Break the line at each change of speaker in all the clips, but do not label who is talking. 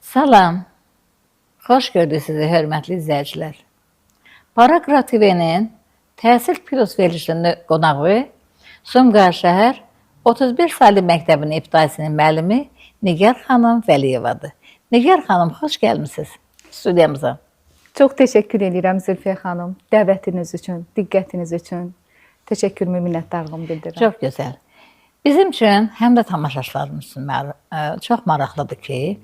Salam, xoş gördük sizi, hörmətli izləyicilər. Paragraf TV-nin Təhsil Plus verilişində qonağı Sumqayıt şəhər 31 saylı məktəbinin ibtidaisinin müəllimi Nigar xanım Vəliyevadır. Nigar xanım, xoş gəlmisiniz studiyamıza.
Çox təşəkkür edirəm Zülfiyə xanım, dəvətiniz üçün, diqqətiniz üçün. Təşəkkürümü, minnətdarlığımı bildirirəm.
Çox gözəl. Bizim üçün, həm də tamaşaçılarımız üçün çox maraqlıdır ki,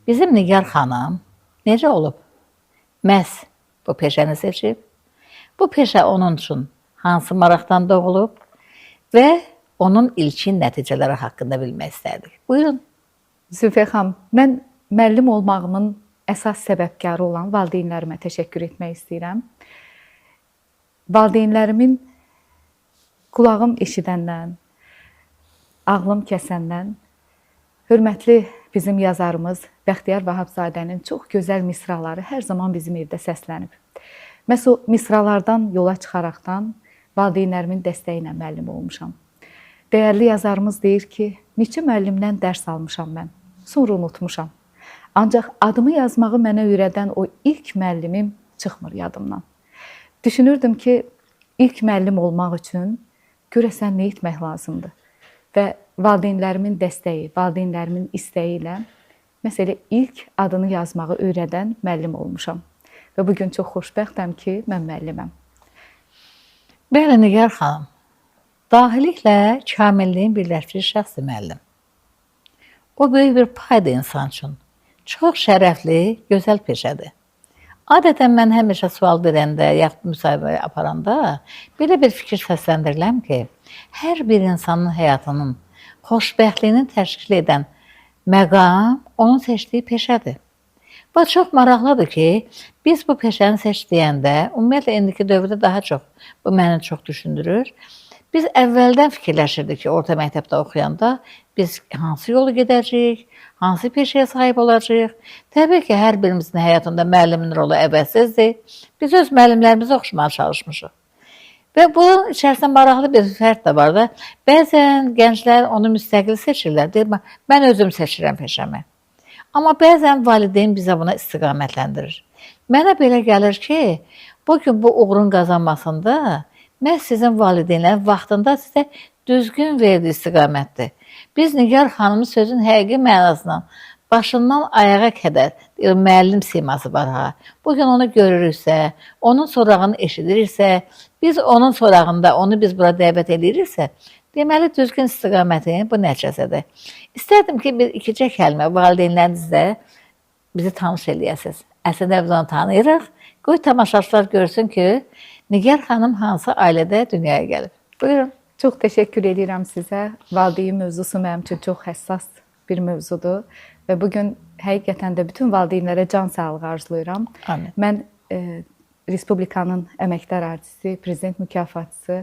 bizim Nigar xanım necə olub? Məhz bu peşəni seçib. Bu peşə onun üçün hansı maraqdan doğulub və onun ilkin nəticələri haqqında bilmək istərdik. Buyurun.
Zülfiyə xanım, mən müəllim olmağımın əsas səbəbkarı olan valideynlərimə təşəkkür etmək istəyirəm. Valideynlərimin qulağım eşidəndən, ağlım kəsəndən, hörmətli bizim yazarımız Bəxtiyar Vahabzadənin çox gözəl misraları hər zaman bizim evdə səslənib. Məhz o misralardan yola çıxaraqdan valideynlərimin dəstəyi ilə müəllim olmuşam. Dəyərli yazarımız deyir ki, neçə müəllimdən dərs almışam mən, sonra unutmuşam. Ancaq adımı yazmağı mənə öyrədən o ilk müəllimim çıxmır yadımdan. Düşünürdüm ki, ilk müəllim olmaq üçün görəsən nə etmək lazımdır? Və valideynlərimin dəstəyi, valideynlərimin istəyi ilə məsələ ilk adını yazmağı öyrədən müəllim olmuşam. Və bugün çox xoşbəxtəm ki, mən müəlliməm.
Bəli, Nigar xanım, dahiliklə kamilliyin birləşdiyi şəxsi müəllim. O böyük bir paydır insan üçün. Çox şərəfli, gözəl peşədir. Adətən mən həmişə sual verəndə, yaxud müsahibə aparanda belə bir fikir səsləndiriləm ki, hər bir insanın həyatının xoşbəxtliyini təşkil edən məqam onun seçdiyi peşədir. Və çox maraqlıdır ki, biz bu peşəni seçdiyəndə, ümumiyyətlə indiki dövrdə daha çox, bu məni çox düşündürür. Biz əvvəldən fikirləşirdik ki, orta məktəbdə oxuyanda biz hansı yolu gedəcəyik, hansı peşəyə sahib olacağıq. Təbii ki, hər birimizin həyatında müəllimin rolu əvəzsizdir. Biz öz müəllimlərimizi oxşamağa çalışmışıq. Və bunun içərisində maraqlı bir fərq də var da. Bəzən gənclər onu müstəqil seçirlər. Deyir, mən özüm seçirəm peşəmi. Amma bəzən valideyn bizə buna istiqamətləndirir. Mənə belə gəlir ki, bugün bu uğurun qazanmasında məhz sizin valideynlərin vaxtında sizə düzgün verdiyi istiqamətdir. Biz Nigar xanımın sözün həqiqi mənasından başından ayağa qədər müəllim siması var ha. Bugün onu görürüksə, onun sorağını eşidiriksə, biz onun sorağında onu biz bura dəvət ediriksə, deməli düzgün istiqamətin bu nəticəsidir. İstərdim ki, bir ikicə kəlmə valideynlərinizlə bizi tanış eləyəsiniz. Əslində biz onu tanıyırıq. Qoy tamaşaçılar görsün ki, Nigar xanım hansı ailədə dünyaya gəlib. Buyurun.
Çox təşəkkür edirəm sizə. Valideyn mövzusu mənim üçün çox həssas bir mövzudur. Və bugün həqiqətən də bütün valideynlərə can sağlığı arzulayıram.
Amin.
Mən Respublikanın əməkdar artisti, prezident mükafatçısı,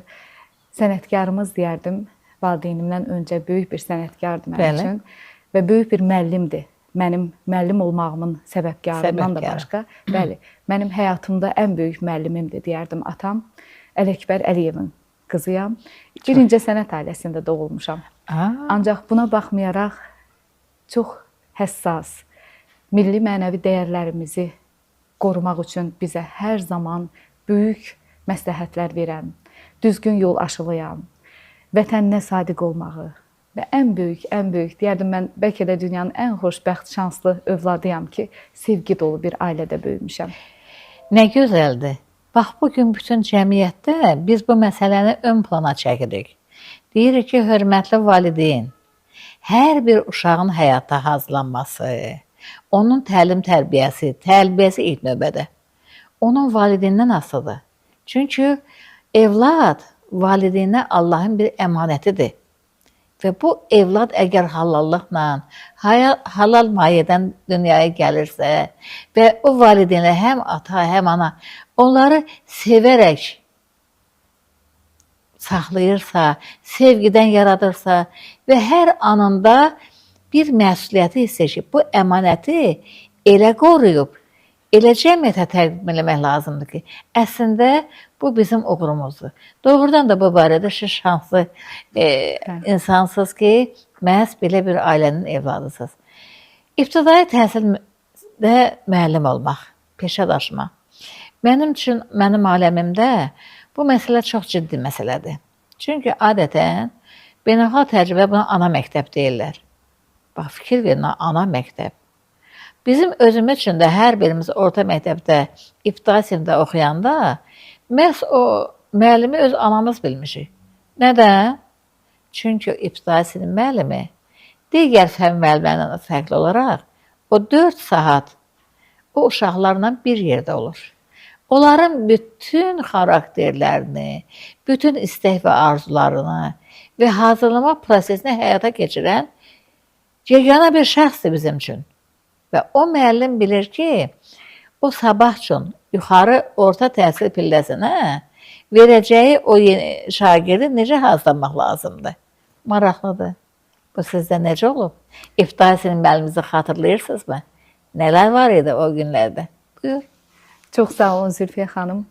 sənətkarımız deyərdim. Valideynimdən öncə böyük bir sənətkardır mənim üçün. Və böyük bir müəllimdir. Mənim müəllim olmağımın səbəbkarından da başqa. Bəli, mənim həyatımda ən böyük müəllimimdir deyərdim atam. Ələkbər Əliyevin qızıyam. Birinci sənət ailəsində doğulmuşam. Ancaq buna baxmayaraq çox həssas, milli mənəvi dəyərlərimizi qorumaq üçün bizə hər zaman böyük məsləhətlər verən, düzgün yol aşılayan, vətəninə sadiq olmağı və ən böyük, deyərdim mən bəlkə də dünyanın ən xoşbəxt, şanslı övladıyam ki, sevgi dolu bir ailədə böyümüşəm.
Nə gözəldir. Bax, bugün bütün cəmiyyətdə biz bu məsələni ön plana çəkirik. Deyirik ki, hörmətli valideyn, hər bir uşağın həyata hazırlanması, onun tərbiyəsi ilk növbədə onun valideyndən asılıdır. Çünki evlad valideynə Allahın bir əmanətidir. Və bu evlad əgər halallıqla, halal mayədən dünyaya gəlirsə və o valideynlər həm ata, həm ana onları sevərək saxlayırsa, sevgidən yaradırsa və hər anında bir məsuliyyəti hiss edib, bu əmanəti elə qoruyub, elə cəmiyyətə təqdim eləmək lazımdır ki, əslində bu bizim uğurumuzdur. Doğrudan da bu barədə siz şanslı insansınız ki, məhz belə bir ailənin evladısınız. İbtidai təhsildə müəllim olmaq, peşə daşımaq. Mənim üçün, mənim aləmimdə bu məsələ çox ciddi məsələdir. Çünki adətən beynəlxalq təcrübə buna ana məktəb deyirlər. Bax, fikir verin, ana məktəb. Bizim özümüz üçün də hər birimiz orta məktəbdə, ibtidai sinifdə oxuyanda məhz o müəllimi öz anamız bilmişik. Nədən? Çünki ibtidai sinif müəllimi digər fənn müəllimlərindən fərqli olaraq o 4 saat o uşaqlarla bir yerdə olur. Onların bütün xarakterlərini, bütün istək və arzularını və hazırlama prosesini həyata keçirən yeganə bir şəxsdir bizim üçün. Və o müəllim bilir ki, o sabah üçün yuxarı orta təhsil pilləsinə verəcəyi o şagirdi necə hazırlamaq lazımdır. Maraqlıdır. Bu sizdə necə olub? İbtidai sinif müəllimimizi xatırlayırsınızmı? Nələr var idi o günlərdə? Buyur.
Çox sağ olun Zülfiyə xanım.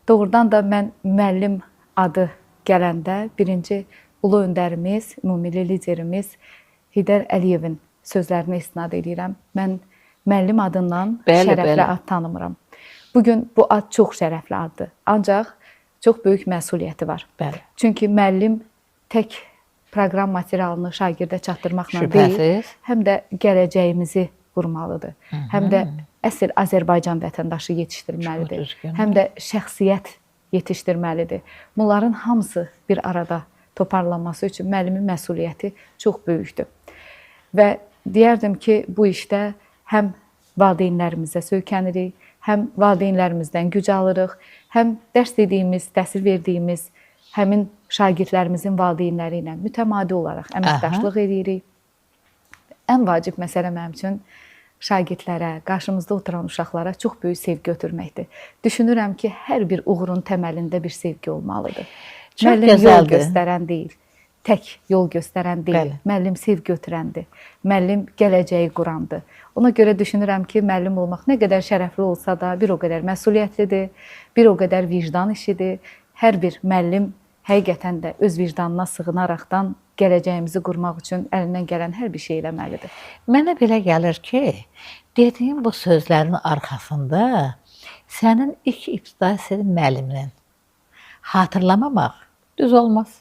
Doğrudan da mən müəllim adı gələndə birinci ulu öndərimiz, ümumilli liderimiz Heydər Əliyevin sözlərinə istinad edirəm. Mən müəllim adından şərəfli ad tanımıram. Bugün bu ad çox şərəfli addır. Ancaq çox böyük məsuliyyəti var.
Bəli.
Çünki müəllim tək proqram materialını şagirdə çatdırmaqla deyil, həm də gələcəyimizi qurmalıdır. Həm də əsl Azərbaycan vətəndaşı yetişdirməlidir. Həm də şəxsiyyət yetişdirməlidir. Bunların hamısı bir arada toparlanması üçün müəllimin məsuliyyəti çox böyükdür. Və deyərdim ki, bu işdə həm valideynlərimizə söykənirik, həm valideynlərimizdən güc alırıq, həm dərs dediyimiz, təhsil verdiyimiz həmin şagirdlərimizin valideynləri ilə mütəmadi olaraq əməkdaşlıq edirik. Ən vacib məsələ mənim üçün şagirdlərə, qarşımızda oturan uşaqlara çox böyük sevgi ötürməkdir. Düşünürəm ki, hər bir uğurun təməlində bir sevgi olmalıdır. Müəllim yol göstərən deyil, tək yol göstərən deyil. Müəllim sevgi ötürəndir. Müəllim gələcəyi qurandır. Ona görə düşünürəm ki, müəllim olmaq nə qədər şərəfli olsa da, bir o qədər məsuliyyətlidir, bir o qədər vicdan işidir. Hər bir müəllim həqiqətən də öz vicdanına sığınaraqdan gələcəyimizi qurmaq üçün əlindən gələn hər bir şey eləməlidir.
Mənə belə gəlir ki, dediyim bu sözlərin arxasında sənin ilk ibtidai sinif müəlliminin hatırlamamaq düz olmaz.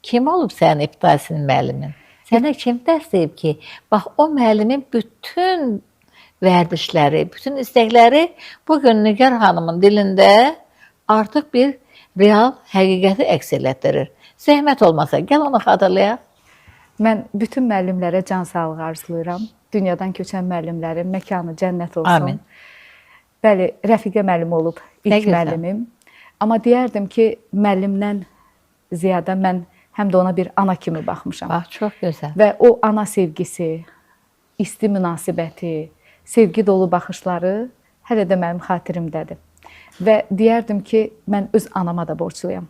Kim olub sənin ibtidai sinif müəllimin? Sənə kim dərs deyib ki, bax o müəllimin bütün vərdişləri, bütün istəkləri bugün Nigar xanımın dilində artıq bir real həqiqəti əks elətdirir. Zəhmət olmasa, gəl onu xatırlayaq.
Mən bütün müəllimlərə can sağlığı arzulayıram. Dünyadan köçən müəllimlərin məkanı cənnət olsun.
Amin.
Bəli, Rəfiqə müəllim olub ilk müəllimim. Amma deyərdim ki, müəllimdən ziyadə mən həm də ona bir ana kimi baxmışam.
Bax, çox gözəl.
Və o ana sevgisi, isti münasibəti, sevgi dolu baxışları hələ də mənim xatirimdədir. Və deyərdim ki, mən öz anama da borcluyam.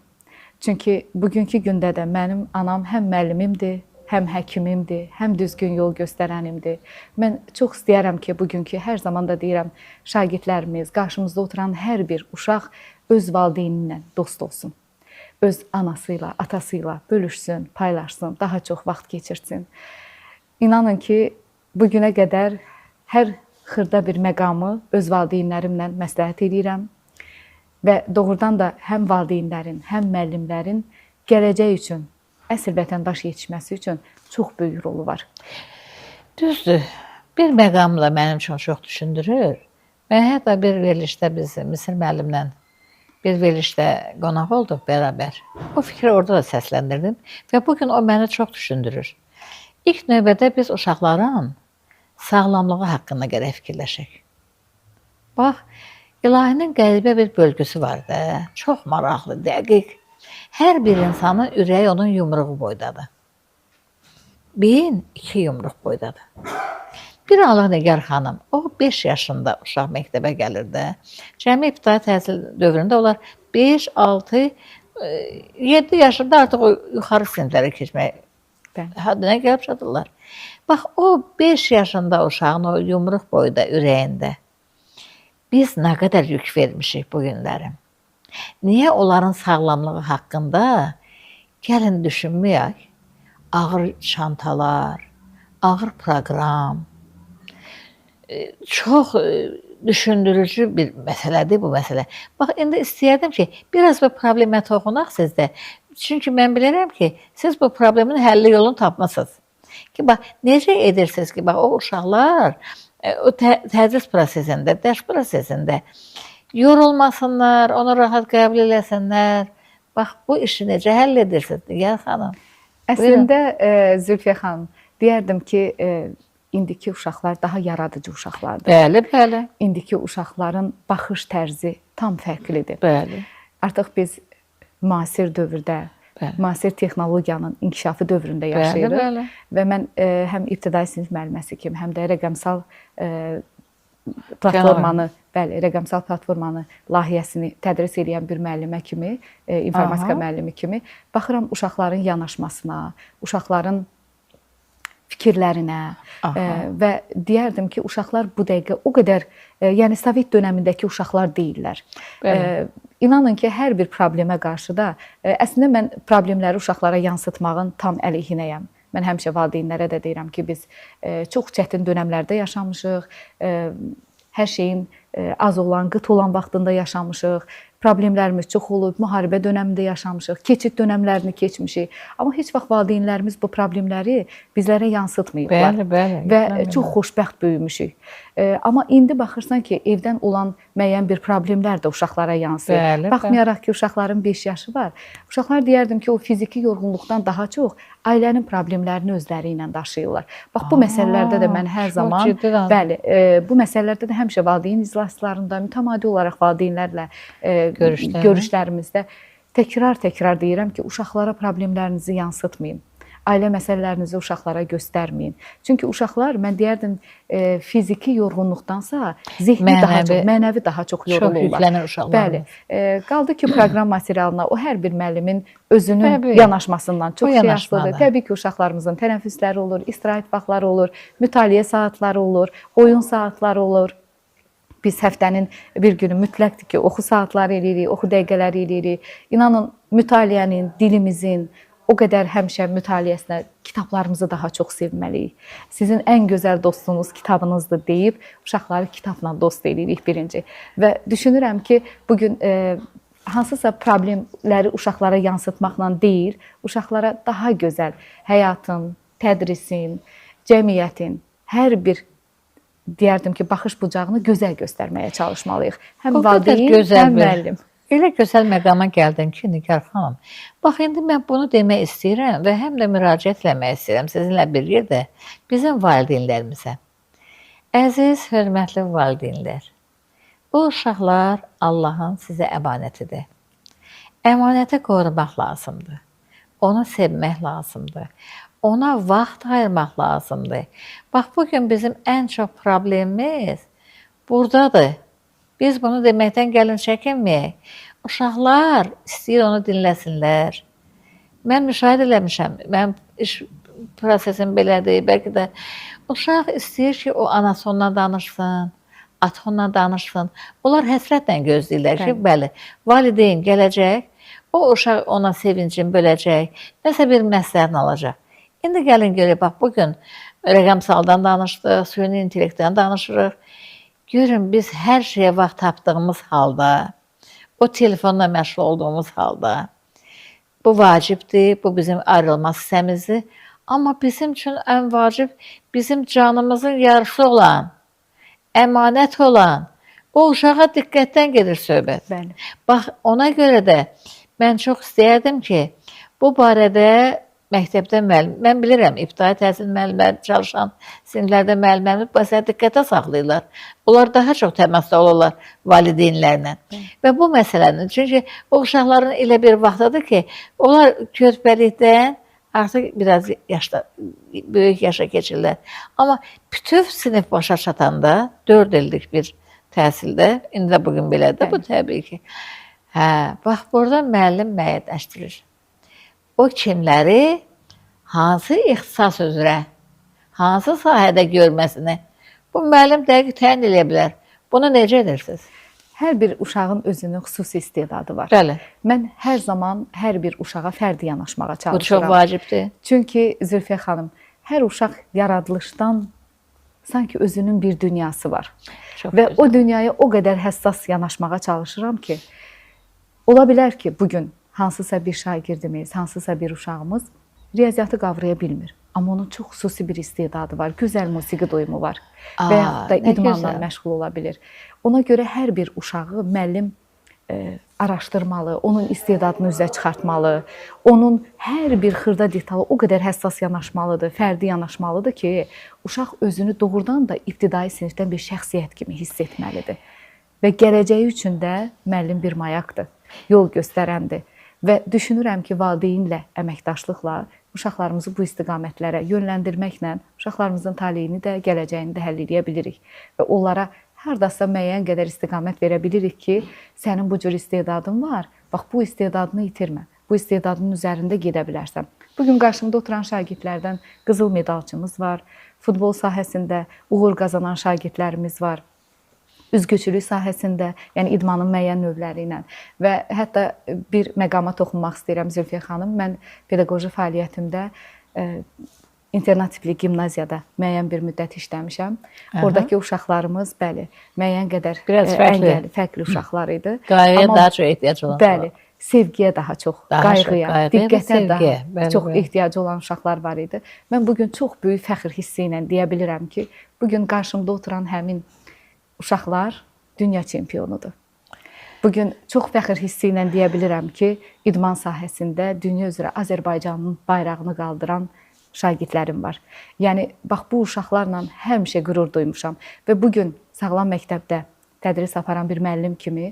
Çünki bugünkü gündə də mənim anam həm müəllimimdir, həm həkimimdir, həm düzgün yol göstərənimdir. Mən çox istəyərəm ki, bugünkü hər zaman da deyirəm, şagirdlərimiz, qarşımızda oturan hər bir uşaq öz valideyninlə dost olsun. Öz anasıyla, atasıyla bölüşsün, paylaşsın, daha çox vaxt keçirsin. İnanın ki, bugünə qədər hər xırda bir məqamı öz valideynlərimlə məsləhət edirəm. Və doğrudan da həm valideynlərin, həm müəllimlərin gələcək üçün, əsl vətəndaş yetişməsi üçün çox böyük rolu var.
Düzdür. Bir məqamla mənim üçün çox düşündürür. Mən hətta bir verilişdə biz Misir müəllimlə bir verilişdə qonaq olduq bərabər. O fikri orada da səsləndirdim və bugün o məni çox düşündürür. İlk növbədə biz uşaqların sağlamlığı haqqında gərək fikirləşək. Bax, İlahinin qəribə bir bölgüsü var da, çox maraqlı, dəqiq. Hər bir insanın ürəyi onun yumruğu boydadır. Beyin 2 yumruq boydadır. Bir anlıq Nigar xanım, o 5 yaşında uşaq məktəbə gəlir də. Cəmi ibtidai təhsil dövründə onlar 5, 6, 7 yaşında artıq o yuxarı siniflərə keçmək həddinə gəlib çatırlar. Bax, o 5 yaşında uşağın o yumruq boyda ürəyində biz nə qədər yük vermişik bu günləri? Niyə onların sağlamlığı haqqında gəlin düşünməyək? Ağır çantalar, ağır proqram, çox düşündürücü bir məsələdir bu məsələ. Bax, indi istəyərdim ki, biraz bu problemə toxunaq sizdə. Çünki mən bilirəm ki, siz bu problemin həlli yolunu tapmısınız. Ki, bax, necə edirsiniz ki, bax, o uşaqlar o tədris prosesində, dərs prosesində yorulmasınlar, onu rahat qəbul eləsinlər. Bax, bu işi necə həll edirsiniz, Nigar xanım?
Əslində, Zülfiyə xanım, deyərdim ki, indiki uşaqlar daha yaradıcı uşaqlardır.
Bəli, bəli.
İndiki uşaqların baxış tərzi tam fərqlidir.
Bəli.
Artıq biz müasir dövrdə, müasir texnologiyanın inkişafı dövründə yaşayırıq.
Bəli, bəli.
Və mən həm ibtidai sinif müəlliməsi kimi, həm də rəqəmsal platformanı, bəli, rəqəmsal platformanı layihəsini tədris edən bir müəllimə kimi, informatika müəllimi kimi baxıram uşaqların yanaşmasına, uşaqların fikirlərinə və deyərdim ki, uşaqlar bu dəqiqə o qədər, yəni Sovet dönəmindəki uşaqlar deyirlər. İnanın ki, hər bir problemə qarşı da, əslində mən problemləri uşaqlara yansıtmağın tam əleyhinəyəm. Mən həmişə valideynlərə də deyirəm ki, biz çox çətin dönəmlərdə yaşamışıq, hər şeyin az olan, qıt olan vaxtında yaşamışıq, problemlərimiz çox olub, müharibə dönəmində yaşamışıq, keçid dönəmlərini keçmişik. Amma heç vaxt valideynlərimiz bu problemləri bizlərə yansıtmayıblar.
Bəli, bəli.
Və çox xoşbəxt böyümüşük. Amma indi baxırsan ki, evdən olan müəyyən bir problemlər də uşaqlara yansıyır.
Bəli,
baxmayaraq ki, uşaqların 5 yaşı var. Uşaqlar deyərdim ki, o fiziki yorğunluqdan daha çox ailənin problemlərini özləri ilə daşıyırlar. Bax, bu məsələlərdə də mən hər zaman, bəli, bu məsələlərdə də həmişə valideyn iclaslarında mütəmadi olaraq valideynlərlə görüşlərimizdə təkrar deyirəm ki, uşaqlara problemlərinizi yansıtmayın. Ailə məsələlərinizi uşaqlara göstərməyin. Çünki uşaqlar, mən deyərdim, fiziki yorğunluqdansa zehni daha çox, mənəvi daha çox yorulurlar.
Çox yüklənir uşaqlar.
Bəli. Qaldı ki, proqram materialına o hər bir müəllimin özünün yanaşmasından çox şey asılıdır. Təbii ki, uşaqlarımızın tənəffüsləri olur, istirahət vaxtları olur, mütaliə saatları olur, oyun saatları olur. Biz həftənin bir günü mütləqdir ki, oxu saatları eləyirik, oxu dəqiqələri eləyirik. İnanın, mütaliənin, dilimizin o qədər həmişə mütaliəsinə kitablarımızı daha çox sevməliyik. Sizin ən gözəl dostunuz kitabınızdır deyib, uşaqları kitabla dost eləyirik birinci. Və düşünürəm ki, bugün hansısa problemləri uşaqlara yansıtmaqla deyil, uşaqlara daha gözəl həyatın, tədrisin, cəmiyyətin, hər bir deyərdim ki, baxış bucağını gözəl göstərməyə çalışmalıyıq. Həm valideyn, həm müəllim.
Elə gözəl məqama gəldin ki, Nigar xanım. Bax, indi mən bunu demək istəyirəm və həm də müraciət etmək istəyirəm sizinlə bir yerdə bizim valideynlərimizə. Əziz, hörmətli valideynlər, bu uşaqlar Allahın sizə əmanətidir. Əmanəti qorumaq lazımdır. Onu sevmək lazımdır. Ona vaxt ayırmaq lazımdır. Bax, bugün bizim ən çox problemimiz buradadır. Biz bunu deməkdən gəlin çəkinməyək. Uşaqlar istəyir onu dinləsinlər. Mən müşahidə eləmişəm. Mən iş prosesim belədir. Bəlkə də uşaq istəyir ki, o anası onunla danışsın, ata onunla danışsın. Onlar həsrətlə gözləyirlər ki, bəli, valideyn gələcək, o uşaq ona sevincini böləcək, nəsə bir məsləhətini alacaq. İndi gəlin görək, bax, bugün rəqəmsaldan danışdıq, süni intellektdən danışırıq. Görün, biz hər şeyə vaxt tapdığımız halda, o telefonla məşğul olduğumuz halda, bu vacibdir, bu bizim ayrılmaz hissəmizdir. Amma bizim üçün ən vacib, bizim canımızın yarısı olan, əmanət olan, o uşağa diqqətdən gedir söhbət.
Bəli.
Bax, ona görə də mən çox istəyərdim ki, bu barədə məktəbdə müəllim, mən bilirəm, ibtidai təhsil müəllimləri çalışan siniflərdə müəllimlərimiz bəzən diqqətə saxlayırlar. Onlar daha çox təmasda olurlar valideynlərlə. Və bu məsələnin, çünki o uşaqların elə bir vaxtıdır ki, onlar körpəlikdən artıq biraz böyük yaşa keçirlər. Amma bütöv sinif başa çatanda 4 illik bir təhsildə, indi də bugün belədir, bu təbii ki. Bax, burada müəllim müəyyənləşdirir. O kimləri hansı ixtisas üzrə, hansı sahədə görməsini bu müəllim dəqiq təyin edə bilər. Bunu necə edirsiniz?
Hər bir uşağın özünün xüsusi istedadı var.
Bəli.
Mən hər zaman hər bir uşağa fərdi yanaşmağa çalışıram.
Bu çox vacibdir.
Çünki Zülfiyə xanım, hər uşaq yaradılışdan sanki özünün bir dünyası var.
Çox
Və
gözəl.
o dünyaya o qədər həssas yanaşmağa çalışıram ki, ola bilər ki, bugün hansısa bir şagirdimiz, hansısa bir uşağımız riyaziyyatı qavraya bilmir. Amma onun çox xüsusi bir istedadı var, gözəl musiqi duyumu var və yaxud da
nə
idmanla
gözəl.
məşğul ola bilir. Ona görə hər bir uşağı müəllim araşdırmalı, onun istedadını üzə çıxartmalı, onun hər bir xırda detalı o qədər həssas yanaşmalıdır, fərdi yanaşmalıdır ki, uşaq özünü doğrudan da ibtidai sinifdən bir şəxsiyyət kimi hiss etməlidir. Və gələcəyi üçün də müəllim bir mayaqdır, yol göstərəndir. Və düşünürəm ki, valideynlə əməkdaşlıqla uşaqlarımızı bu istiqamətlərə yönləndirməklə uşaqlarımızın taleyini də, gələcəyini də həll edə bilirik. Və onlara hardasa müəyyən qədər istiqamət verə bilirik ki, sənin bu cür istedadın var, bax bu istedadını itirmə, bu istedadının üzərində gedə bilərsən. Bugün qarşımda oturan şagirdlərdən qızıl medalçımız var, futbol sahəsində uğur qazanan şagirdlərimiz var, üzgüçülük sahəsində, yəni idmanın müəyyən növləri ilə və hətta bir məqama toxunmaq istəyirəm Zülfiyə xanım. Mən pedaqoji fəaliyyətimdə internat tipli gimnaziyada müəyyən bir müddət işləmişəm. Oradakı uşaqlarımız, bəli, müəyyən qədər fərqli uşaqlar idi.
Qayğıya daha çox ehtiyac olan.
Bəli, sevgiyə daha çox, qayğıya, diqqətə daha çox ehtiyacı olan uşaqlar var idi. Mən bugün çox böyük fəxr hissi ilə deyə bilirəm ki, bugün qarşımda oturan həmin uşaqlar dünya çempionudur. Bugün çox fəxr hissi ilə deyə bilirəm ki, idman sahəsində dünya üzrə Azərbaycanın bayrağını qaldıran şagirdlərim var. Yəni, bax, bu uşaqlarla həmişə qürur duymuşam və bugün sağlam məktəbdə tədris aparan bir müəllim kimi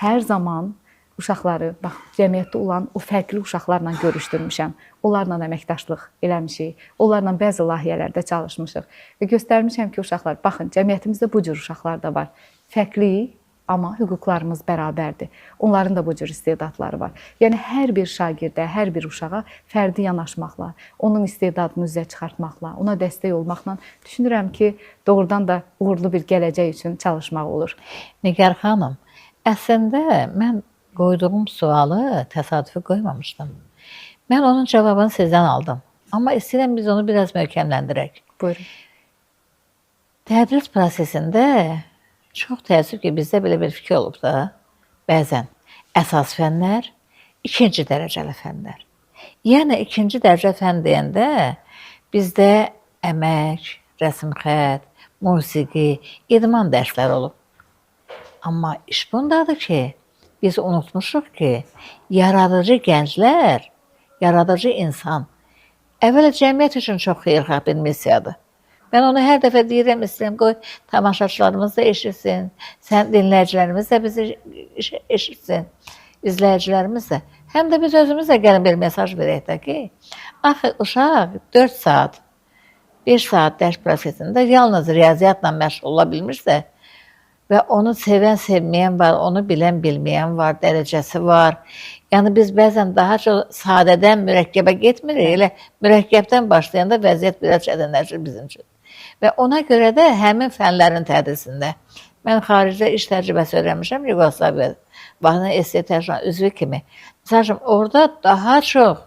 hər zaman uşaqları, bax, cəmiyyətdə olan o fərqli uşaqlarla görüşdürmüşəm. Onlarla əməkdaşlıq eləmişik, onlarla bəzi layihələrdə çalışmışıq və göstərmişəm ki, uşaqlar, baxın, cəmiyyətimizdə bu cür uşaqlar da var. Fərqliyik, amma hüquqlarımız bərabərdir. Onların da bu cür istedadları var. Yəni, hər bir şagirdə, hər bir uşağa fərdi yanaşmaqla, onun istedadını üzə çıxartmaqla, ona dəstək olmaqla düşünürəm ki, doğrudan da uğurlu bir gələcək üçün çalışmaq olur.
Nigar xanım, əslində mən qoyduğum sualı təsadüfi qoymamışdım. Mən onun cavabını sizdən aldım. Amma istəyirəm biz onu biraz möhkəmləndirək.
Buyurun.
Tədris prosesində çox təəssüf ki, bizdə belə bir fikir olub da, bəzən əsas fənlər, ikinci dərəcəli fənlər. Yəni, ikinci dərəcə fən deyəndə bizdə əmək, rəsm xət, musiqi, idman dərsləri olub. Amma iş bundadır ki, biz unutmuşuq ki, yaradıcı gənclər, yaradıcı insan əvvəla cəmiyyət üçün çox xeyirxah bir missiyadır. Mən onu hər dəfə deyirəm, istəyirəm, qoy tamaşaçılarımız da eşitsin, sən dinləyicilərimiz də bizi eşitsin, izləyicilərimiz də. Həm də biz özümüz də gəlin bir mesaj verək də ki, axı uşaq 4 saat, 5 saat dərs prosesində yalnız riyaziyyatla məşğul ola bilmirsə və onu sevən, sevməyən var, onu bilən, bilməyən var, dərəcəsi var. Yəni, biz bəzən daha çox sadədən mürəkkəbə getmirik, elə mürəkkəbdən başlayanda vəziyyət biraz çətinləşir bizim üçün. Və ona görə də həmin fənlərin tədrisində, mən xaricdə iş təcrübəsi öyrənmişəm, Yugoslaviyada, vaxtında STT üzvü kimi. Məsələn, orada daha çox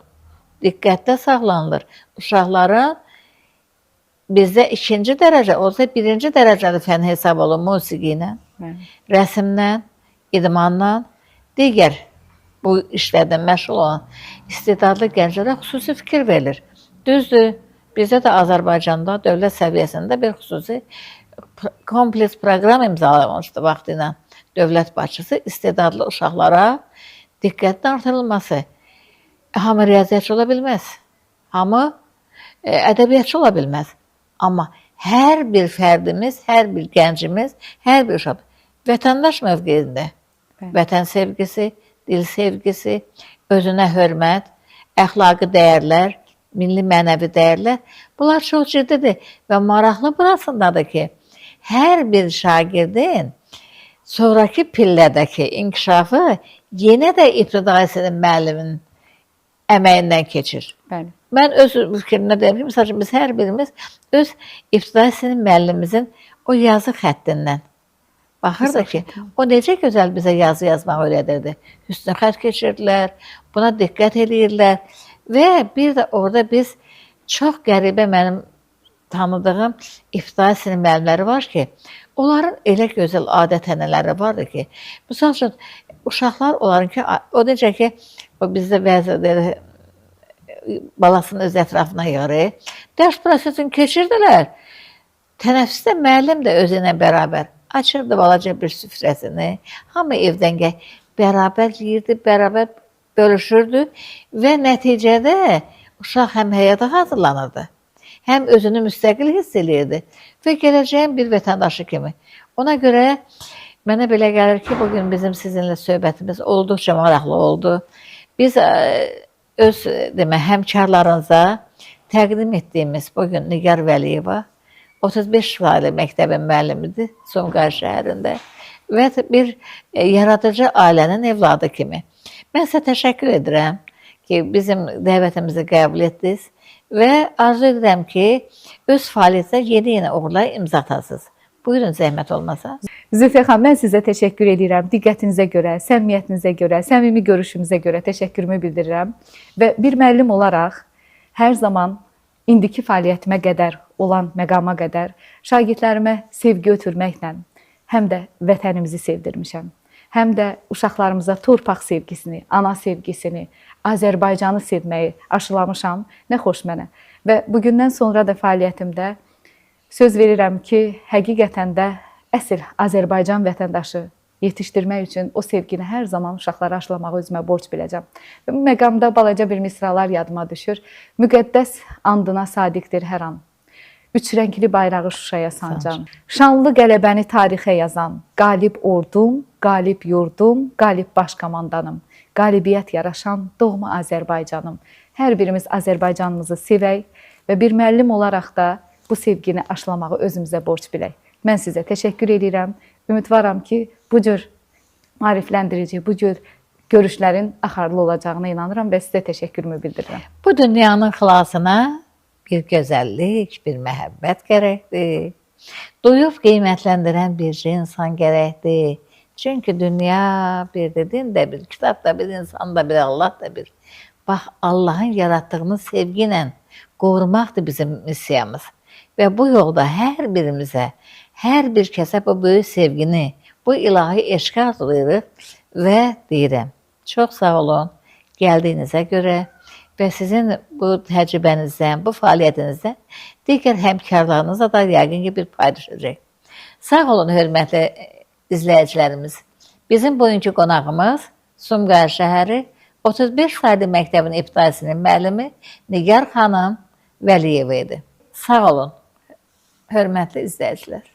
diqqətdə saxlanılır. Uşaqların bizdə ikinci dərəcə, olsa birinci dərəcəli fən hesab olun musiqi ilə, rəsmlə, idmanla, digər bu işlərdən məşğul olan istedadlı gənclərə xüsusi fikir verilir. Düzdür, bizdə də Azərbaycanda dövlət səviyyəsində bir xüsusi kompleks proqram imzalamışdı vaxtı ilə dövlət başçısı istedadlı uşaqlara diqqətin artırılması. Hamı riyaziyyatçı ola bilməz, hamı ədəbiyyatçı ola bilməz. Amma hər bir fərdimiz, hər bir gəncimiz, hər bir uşaq vətəndaş mövqeyində, vətən sevgisi, dil sevgisi, özünə hörmət, əxlaqi dəyərlər, milli mənəvi dəyərlər, bunlar çox ciddidir və maraqlı burasındadır ki, hər bir şagirdin sonraki pillədəki inkişafı yenə də ibtidai sinif müəllimin əməyindən keçir.
Bəli.
Mən öz fikrimdə deyim ki, məsələn, biz hər birimiz öz ibtidai sinif müəllimimizin o yazı xəttindən Baxırdı ki, o necə gözəl bizə yazı yazmaq öyrədirdi. Hüsnü xətt keçirdilər, buna diqqət edirlər və bir də orada biz çox qəribə mənim tanıdığım ibtidai sinif müəllimləri var ki, onların elə gözəl adət-ənənələri vardı ki, misal üçün uşaqlar onlarınki, o necə ki, o bizdə bəzi balasının öz ətrafına yığır, dərs prosesini keçirdilər. Tənəffüsdə müəllim də özü ilə bərabər açırdı balaca bir süfrəsini, hamı evdən bərabər yeyirdi, bərabər bölüşürdü və nəticədə uşaq həm həyata hazırlanırdı, həm özünü müstəqil hiss edirdi və gələcəyin bir vətəndaşı kimi. Ona görə mənə belə gəlir ki, bugün bizim sizinlə söhbətimiz olduqca maraqlı oldu. Biz öz həmkarlarınıza təqdim etdiyimiz bugün Nigar Vəliyeva 35 saylı məktəbin müəllimidir Sumqayıt şəhərində və bir yaradıcı ailənin evladı kimi. Mən sizə təşəkkür edirəm ki, bizim dəvətimizi qəbul etdiniz və arzu edirəm ki, öz fəaliyyətinizə yeni uğurlar imza atasınız. Buyurun, zəhmət olmasa.
Zülfiyə xanım, mən sizə təşəkkür edirəm. Diqqətinizə görə, səmimiyyətinizə görə, səmimi görüşümüzə görə təşəkkürümü bildirirəm. Və bir müəllim olaraq hər zaman indiki fəaliyyətimə qədər olan məqama qədər şagirdlərimə sevgi ötürməklə həm də vətənimizi sevdirmişəm. Həm də uşaqlarımıza torpaq sevgisini, ana sevgisini, Azərbaycanı sevməyi aşılamışam. Nə xoş mənə. Və bugündən sonra da fəaliyyətimdə söz verirəm ki, həqiqətən də əsl Azərbaycan vətəndaşı yetişdirmək üçün o sevgini hər zaman uşaqlara aşılamağı özümə borc biləcəm. Və bu məqamda balaca bir misralar yadıma düşür. Müqəddəs andına sadiqdir hər an. Üç rəngli bayrağı Şuşaya sancan. Şanlı qələbəni tarixə yazan. Qalib ordum, qalib yurdum, qalib başkomandanım. Qalibiyyət yaraşan doğma Azərbaycanım. Hər birimiz Azərbaycanımızı sevək və bir müəllim olaraq da bu sevgini aşılamağı özümüzə borc bilək. Mən sizə təşəkkür edirəm. Ümidvaram ki, bu cür maarifləndirici, bu cür görüşlərin axarlı olacağına inanıram və sizə təşəkkürümü bildirirəm.
Bu dünyanın xilasına bir gözəllik, bir məhəbbət gərəkdir. Duyub qiymətləndirən bir insan gərəkdir. Çünki dünya bir, din də bir, kitab da bir, insan da bir, Allah da bir. Bax, Allahın yaratdığını sevgi ilə qorumaqdır bizim missiyamız. Və bu yolda hər birimizə, hər bir kəsə bu böyük sevgini, bu ilahi eşqi arzulayırıq və deyirəm, çox sağ olun gəldiyinizə görə və sizin bu təcrübənizdən, bu fəaliyyətinizdən digər həmkarlarınızla da yəqin ki bir pay düşəcək. Sağ olun, hörmətli izləyicilərimiz. Bizim bugünkü qonağımız Sumqayıt şəhəri 35 saylı məktəbin ibtidai sinif müəllimi Nigar xanım Vəliyeva idi. Sağ olun, hörmətli izləyicilər.